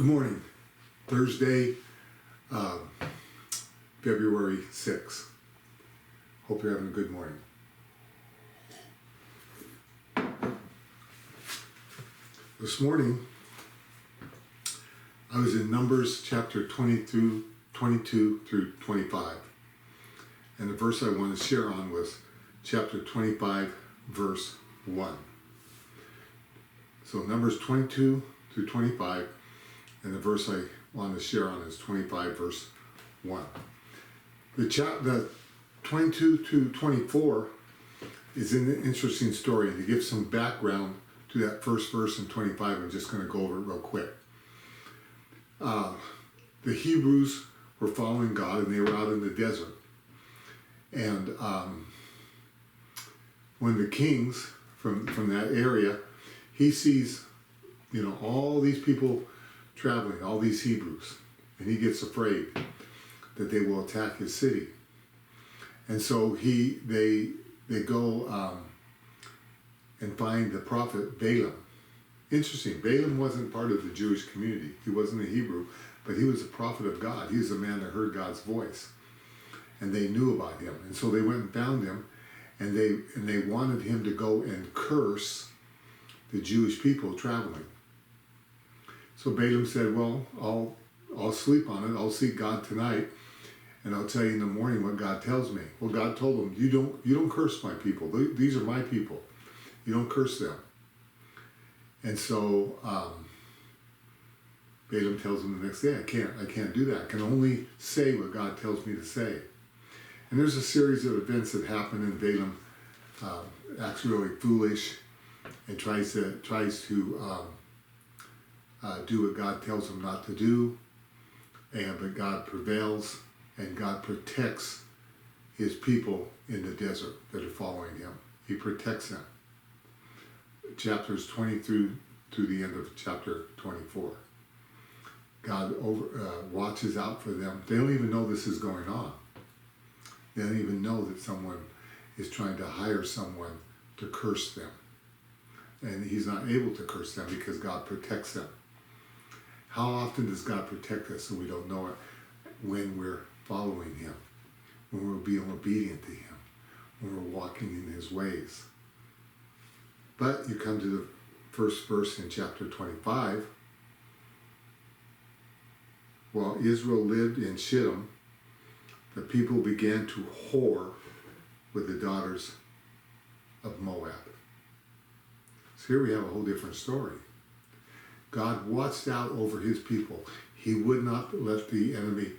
Good morning. Thursday, February 6th. Hope you're having a good morning. This morning, I was in Numbers chapter 22 through 25. And the verse I want to share on was chapter 25, verse 1. So Numbers 22 through 25, and the verse I want to share on is 25, verse 1. The 22 to 24 is an interesting story, and to give some background to that first verse in 25, I'm just going to go over it real quick. The Hebrews were following God, and they were out in the desert. And when the kings from that area, he sees, all these people traveling, all these Hebrews, and he gets afraid that they will attack his city. And so they go and find the prophet Balaam. Interesting, Balaam wasn't part of the Jewish community. He wasn't a Hebrew, but he was a prophet of God. He was a man that heard God's voice, and they knew about him. And so they went and found him, and they wanted him to go and curse the Jewish people traveling. So Balaam said, well, I'll sleep on it. I'll seek God tonight, and I'll tell you in the morning what God tells me. Well, God told him, you don't curse my people. These are my people. You don't curse them. And so Balaam tells him the next day, I can't do that. I can only say what God tells me to say. And there's a series of events that happen, and Balaam acts really foolish and tries to do what God tells him not to do, but God prevails, and God protects his people in the desert that are following him. He protects them. Chapters 20 through the end of chapter 24. God watches out for them. They don't even know this is going on. They don't even know that someone is trying to hire someone to curse them. And he's not able to curse them because God protects them. How often does God protect us so we don't know it? When we're following him, when we're being obedient to him, when we're walking in his ways. But you come to the first verse in chapter 25. While Israel lived in Shittim, the people began to whore with the daughters of Moab. So here we have a whole different story. God watched out over his people. He would not let the enemy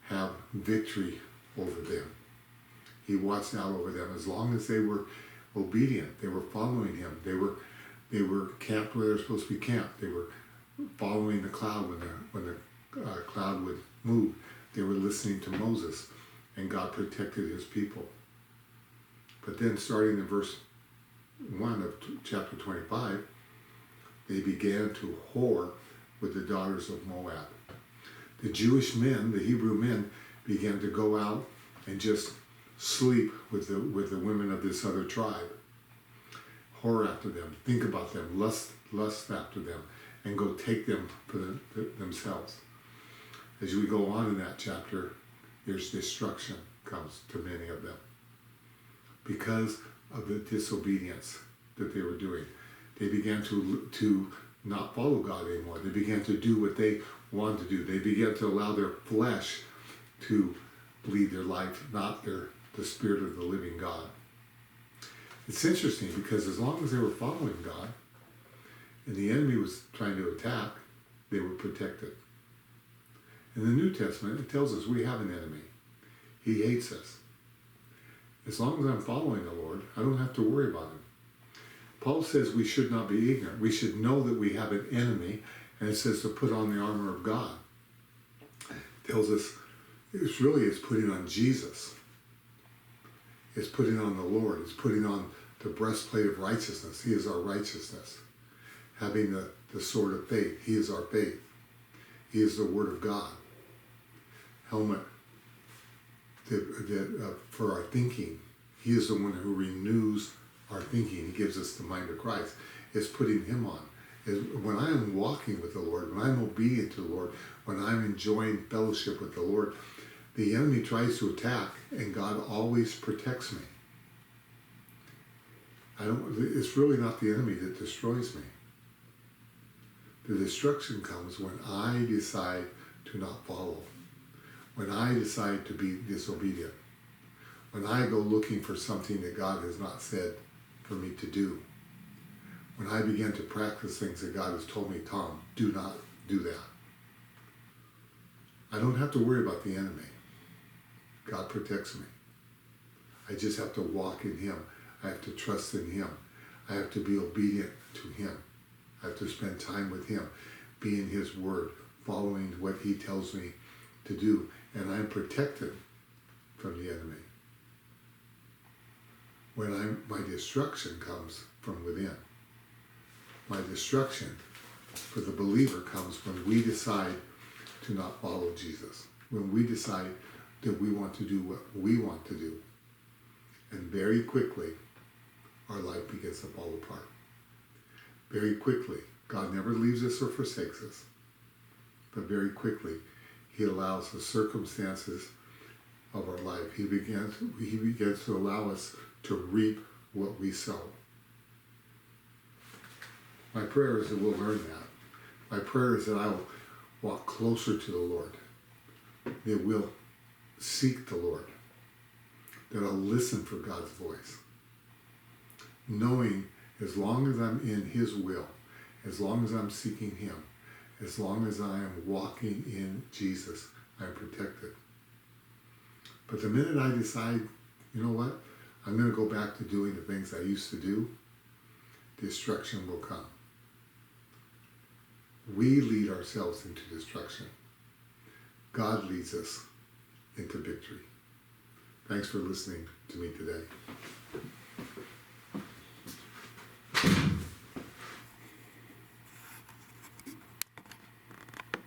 have victory over them. He watched out over them as long as they were obedient. They were following him. They were camped where they were supposed to be camped. They were following the cloud when the cloud would move. They were listening to Moses, and God protected his people. But then starting in verse 1 of chapter 25, they began to whore with the daughters of Moab. The Jewish men, the Hebrew men, began to go out and just sleep with the women of this other tribe. Whore after them, think about them, lust after them, and go take them for themselves. As we go on in that chapter, there's destruction comes to many of them because of the disobedience that they were doing. They began to not follow God anymore. They began to do what they wanted to do. They began to allow their flesh to lead their life, not the Spirit of the living God. It's interesting because as long as they were following God and the enemy was trying to attack, they were protected. In the New Testament, it tells us we have an enemy. He hates us. As long as I'm following the Lord, I don't have to worry about him. Paul says we should not be ignorant. We should know that we have an enemy, and it says to put on the armor of God. It tells us it's putting on Jesus. It's putting on the Lord. It's putting on the breastplate of righteousness. He is our righteousness. Having the sword of faith. He is our faith. He is the Word of God. Helmet for our thinking. He is the one who renews our thinking. He gives us the mind of Christ. It's putting him on. is when I am walking with the Lord, when I'm obedient to the Lord, when I'm enjoying fellowship with the Lord, the enemy tries to attack, and God always protects me. It's really not the enemy that destroys me. The destruction comes when I decide to not follow, when I decide to be disobedient, when I go looking for something that God has not said for me to do, when I begin to practice things that God has told me, Tom, do not do that. I don't have to worry about the enemy. God protects me. I just have to walk in Him. I have to trust in Him. I have to be obedient to Him. I have to spend time with Him, be in His Word, following what He tells me to do, and I'm protected from the enemy. When my destruction comes from within. My destruction for the believer comes when we decide to not follow Jesus, when we decide that we want to do what we want to do, and very quickly our life begins to fall apart. Very quickly, God never leaves us or forsakes us, but very quickly He allows the circumstances of our life. He begins to allow us to reap what we sow. My prayer is that we'll learn that. My prayer is that I will walk closer to the Lord, that we'll seek the Lord, that I'll listen for God's voice, knowing as long as I'm in His will, as long as I'm seeking Him, as long as I am walking in Jesus, I'm protected. But the minute I decide, you know what, I'm going to go back to doing the things I used to do, destruction will come. We lead ourselves into destruction. God leads us into victory. Thanks for listening to me today.